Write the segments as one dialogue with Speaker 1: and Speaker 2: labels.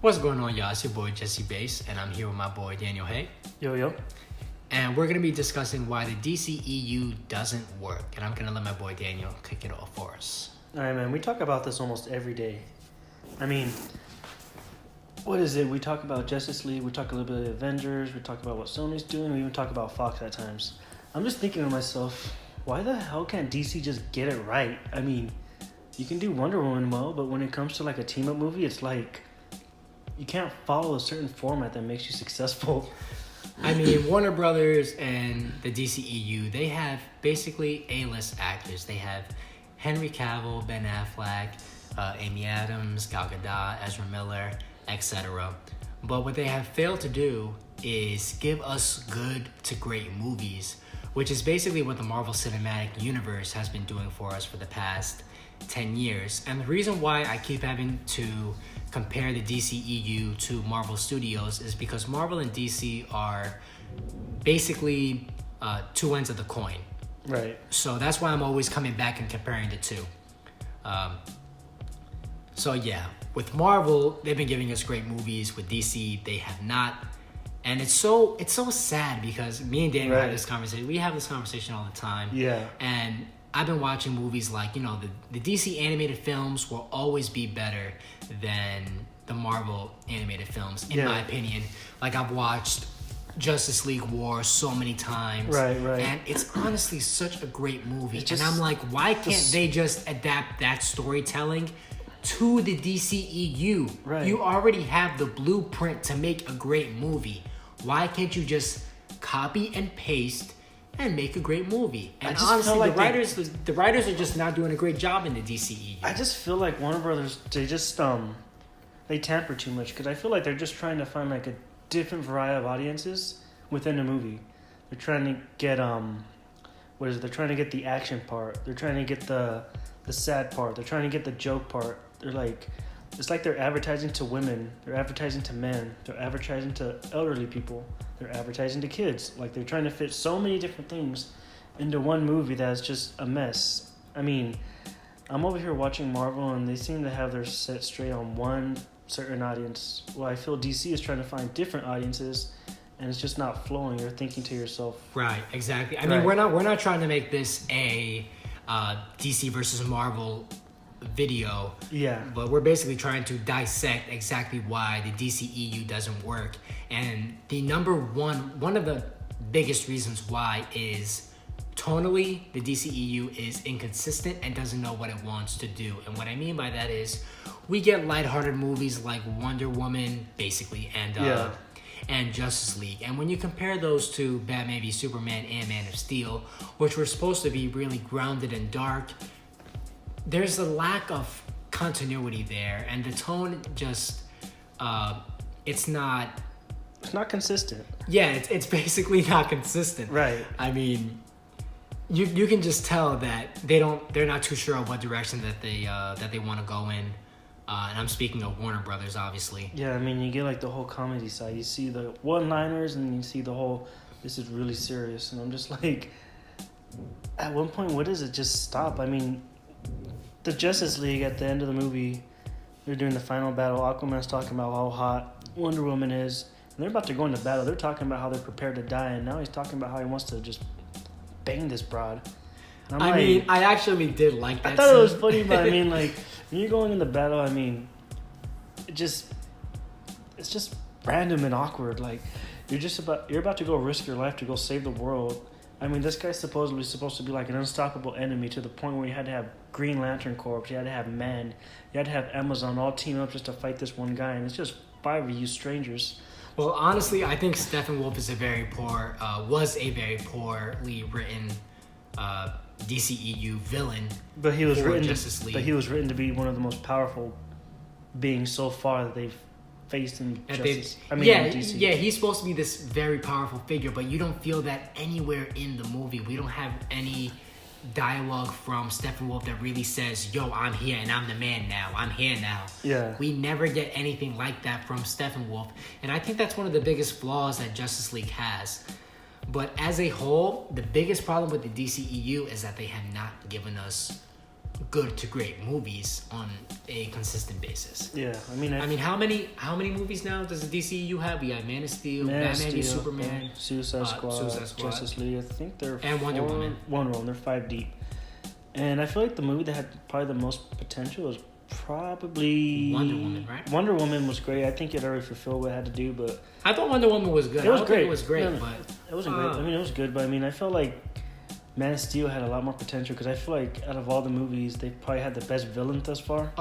Speaker 1: What's going on, y'all? It's your boy Jesse Bass, and I'm here with my boy Daniel Hay.
Speaker 2: Yo.
Speaker 1: And we're going to be discussing why the DCEU doesn't work. And I'm going to let my boy Daniel kick it off for us.
Speaker 2: All right, man. We talk about this almost every day. I mean, what is it? We talk about Justice League. We talk a little bit of the Avengers. We talk about what Sony's doing. We even talk about Fox at times. I'm just thinking to myself, why the hell can't DC just get it right? I mean, you can do Wonder Woman well, but when it comes to like a team-up movie, it's like you can't follow a certain format that makes you successful.
Speaker 1: I mean, Warner Brothers and the DCEU, they have basically A-list actors. They have Henry Cavill, Ben Affleck, Amy Adams, Gal Gadot, Ezra Miller, etc. But what they have failed to do is give us good to great movies, which is basically what the Marvel Cinematic Universe has been doing for us for the past 10 years. And the reason why I keep having to compare the DCEU to Marvel Studios is because Marvel and DC are basically two ends of the coin.
Speaker 2: Right.
Speaker 1: So that's why I'm always coming back and comparing the two. So yeah, with Marvel, they've been giving us great movies. With DC, they have not. And it's so sad because me and Daniel have this conversation. We have this conversation all the time.
Speaker 2: Yeah.
Speaker 1: And I've been watching movies like, the DC animated films will always be better than the Marvel animated films, in my opinion. Like, I've watched Justice League War so many times.
Speaker 2: Right.
Speaker 1: And it's honestly such a great movie. And I'm like, why can't they just adapt that storytelling to the DCEU?
Speaker 2: Right.
Speaker 1: You already have the blueprint to make a great movie. Why can't you just copy and paste and make a great movie? And honestly, like the writers are just not doing a great job in the DCEU.
Speaker 2: I just feel like Warner Brothers, they tamper too much because I feel like they're just trying to find like a different variety of audiences within a movie. They're trying to get They're trying to get the action part. They're trying to get the sad part. They're trying to get the joke part. They're like, it's like they're advertising to women. They're advertising to men. They're advertising to elderly people. They're advertising to kids. Like, they're trying to fit so many different things into one movie that's just a mess. I mean, I'm over here watching Marvel, and they seem to have their set straight on one certain audience. Well, I feel DC is trying to find different audiences, and it's just not flowing. You're thinking to yourself,
Speaker 1: right? Exactly. I mean, we're not trying to make this a DC versus Marvel video.
Speaker 2: Yeah.
Speaker 1: But we're basically trying to dissect exactly why the DCEU doesn't work. And the one of the biggest reasons why is tonally, the DCEU is inconsistent and doesn't know what it wants to do. And what I mean by that is we get lighthearted movies like Wonder Woman, basically, and Justice League. And when you compare those to Batman v Superman and Man of Steel, which were supposed to be really grounded and dark, there's a lack of continuity there, and the tone just it's not
Speaker 2: consistent.
Speaker 1: Yeah, it's basically not consistent.
Speaker 2: Right.
Speaker 1: I mean, you can just tell that they're not too sure of what direction that they want to go in. And I'm speaking of Warner Brothers, obviously.
Speaker 2: Yeah, I mean, you get like the whole comedy side. You see the one-liners, and you see the whole, this is really serious. And I'm just like, at one point, what does it just stop? I mean, the Justice League at the end of the movie, they're doing the final battle. Aquaman's talking about how hot Wonder Woman is. And they're about to go into battle. They're talking about how they're prepared to die. And now he's talking about how he wants to just bang this broad.
Speaker 1: I mean, I actually did like that
Speaker 2: I thought
Speaker 1: scene.
Speaker 2: it was funny, but I mean, like, when you're going into battle, I mean, it's just random and awkward. Like, you're about to go risk your life to go save the world. I mean, this guy's supposedly supposed to be like an unstoppable enemy to the point where you had to have Green Lantern Corps, you had to have Man, you had to have Amazon all team up just to fight this one guy, and it's just 5 of you strangers.
Speaker 1: Well, honestly, I think Steppenwolf was a very poorly written DCEU villain.
Speaker 2: But he was
Speaker 1: Justice League.
Speaker 2: But he was written to be one of the most powerful beings so far that they've faced in Justice. In DC.
Speaker 1: Yeah, he's supposed to be this very powerful figure, but you don't feel that anywhere in the movie. We don't have any dialogue from Steppenwolf that really says, yo, I'm here and I'm the man now. I'm here now.
Speaker 2: Yeah.
Speaker 1: We never get anything like that from Steppenwolf. And I think that's one of the biggest flaws that Justice League has. But as a whole, the biggest problem with the DCEU is that they have not given us good to great movies on a consistent basis.
Speaker 2: Yeah, I mean,
Speaker 1: how many movies now does the DCEU have? We have Man of Steel, Batman v Superman,
Speaker 2: Suicide Squad, Justice League. I think they're
Speaker 1: and Wonder Woman.
Speaker 2: Wonder Woman. They're 5 deep. And I feel like the movie that had probably the most potential was probably
Speaker 1: Wonder Woman, right?
Speaker 2: Wonder Woman was great. I think it already fulfilled what it had to do, but
Speaker 1: I thought Wonder Woman was good.
Speaker 2: It was great.
Speaker 1: It was great,
Speaker 2: No,
Speaker 1: but
Speaker 2: it wasn't great. I mean, it was good, but I mean, I felt like Man of Steel had a lot more potential because I feel like out of all the movies, they probably had the best villain thus far.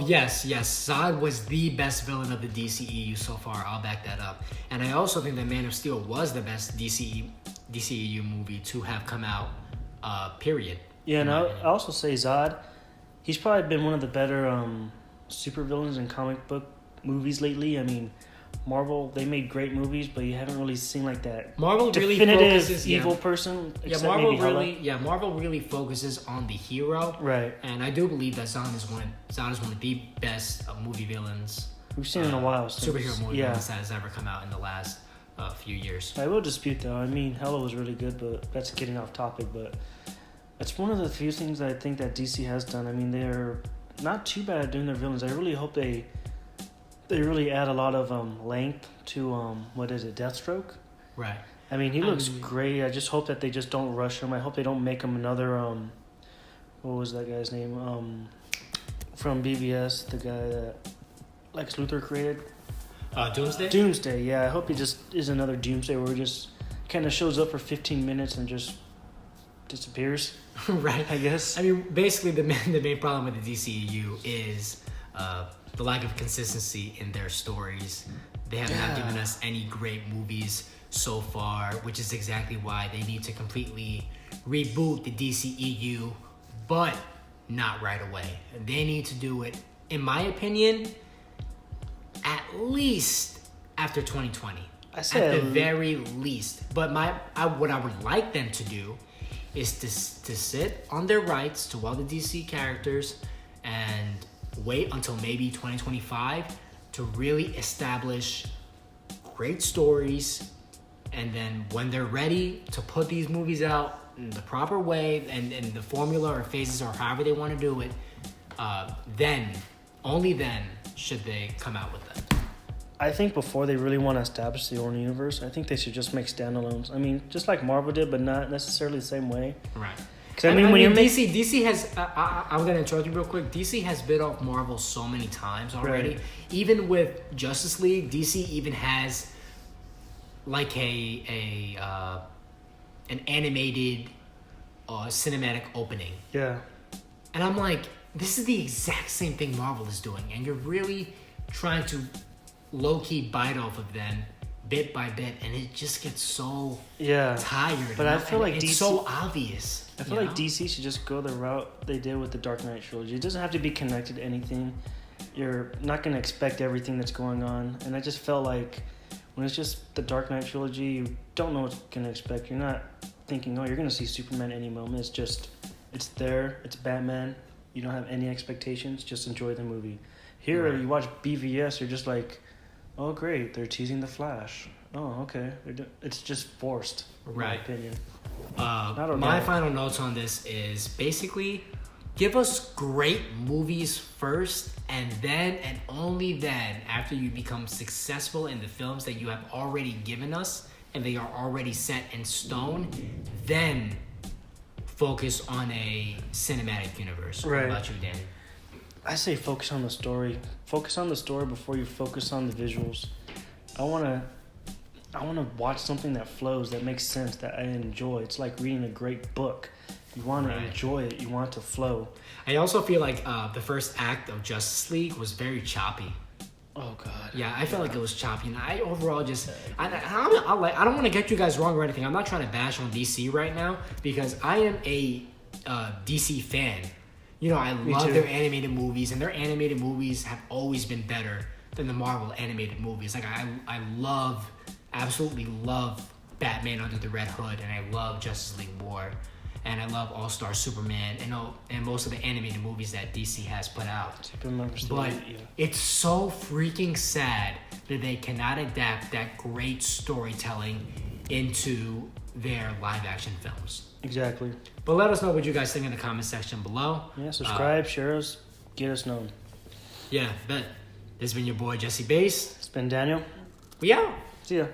Speaker 1: Yes, Zod was the best villain of the DCEU so far. I'll back that up, and I also think that Man of Steel was the best DCEU movie to have come out. Period.
Speaker 2: Yeah, and I also say Zod. He's probably been one of the better supervillains in comic book movies lately. I mean, Marvel, they made great movies, but you haven't really seen like that
Speaker 1: Marvel really
Speaker 2: definitive
Speaker 1: focuses,
Speaker 2: evil person.
Speaker 1: Marvel really focuses on the hero,
Speaker 2: right?
Speaker 1: And I do believe that Zod is one of the best movie villains
Speaker 2: we've seen in a while.
Speaker 1: Superhero movie villains that has ever come out in the last few years.
Speaker 2: I will dispute though. I mean, Hella was really good, but that's getting off topic. But it's one of the few things that I think that DC has done. I mean, they're not too bad at doing their villains. I really hope they really add a lot of length to Deathstroke.
Speaker 1: Right.
Speaker 2: I mean, he looks great. I just hope that they just don't rush him. I hope they don't make him another what was that guy's name? From BVS, the guy that Lex Luthor created.
Speaker 1: Doomsday?
Speaker 2: Doomsday, yeah. I hope he just is another Doomsday where he just kind of shows up for 15 minutes and just disappears.
Speaker 1: Right.
Speaker 2: I guess.
Speaker 1: I mean, basically the main problem with the DCEU is the lack of consistency in their stories. They have not given us any great movies so far, which is exactly why they need to completely reboot the DCEU, but not right away. They need to do it, in my opinion, at least after 2020. At the very least. But what I would like them to do is to sit on their rights to all the DC characters and wait until maybe 2025 to really establish great stories, and then when they're ready to put these movies out in the proper way and the formula or phases or however they want to do it, then, only then, should they come out with them.
Speaker 2: I think before they really want to establish their own universe, I think they should just make standalones. I mean, just like Marvel did, but not necessarily the same way.
Speaker 1: Right.
Speaker 2: Because I mean,
Speaker 1: DC has. I'm gonna interrupt you real quick. DC has bit off Marvel so many times already.
Speaker 2: Right.
Speaker 1: Even with Justice League, DC even has like an animated cinematic opening.
Speaker 2: Yeah.
Speaker 1: And I'm like, this is the exact same thing Marvel is doing, and you're really trying to low-key bite off of them bit by bit, and it just gets so tired.
Speaker 2: But I feel like
Speaker 1: it's
Speaker 2: DC,
Speaker 1: so obvious.
Speaker 2: I feel like DC should just go the route they did with the Dark Knight trilogy. It doesn't have to be connected to anything. You're not going to expect everything that's going on. And I just felt like when it's just the Dark Knight trilogy, you don't know what you're going to expect. You're not thinking, oh, you're going to see Superman any moment. It's just, it's there. It's Batman. You don't have any expectations. Just enjoy the movie. Here, you watch BVS, you're just like, oh, great, they're teasing the Flash. Oh, okay. It's just forced, in my opinion.
Speaker 1: My final notes on this is basically give us great movies first, and then and only then, after you become successful in the films that you have already given us and they are already set in stone, then focus on a cinematic universe.
Speaker 2: Right.
Speaker 1: What about you, Danny?
Speaker 2: I say focus on the story. Focus on the story before you focus on the visuals. I wanna watch something that flows, that makes sense, that I enjoy. It's like reading a great book. You want to enjoy it. You want it to flow.
Speaker 1: I also feel like the first act of Justice League was very choppy.
Speaker 2: Oh God.
Speaker 1: Yeah, I felt like it was choppy, and I overall just I don't want to get you guys wrong or anything. I'm not trying to bash on DC right now because I am a DC fan. You know, I love their animated movies, and their animated movies have always been better than the Marvel animated movies. Like, I absolutely love Batman Under the Red Hood, and I love Justice League War, and I love All-Star Superman, and most of the animated movies that DC has put out. But it's so freaking sad that they cannot adapt that great storytelling into their live-action films.
Speaker 2: Exactly.
Speaker 1: But let us know what you guys think in the comment section below.
Speaker 2: Yeah, subscribe, share us, get us known.
Speaker 1: Yeah, bet. This has been your boy Jesse Bass.
Speaker 2: It's been Daniel.
Speaker 1: We out.
Speaker 2: See ya.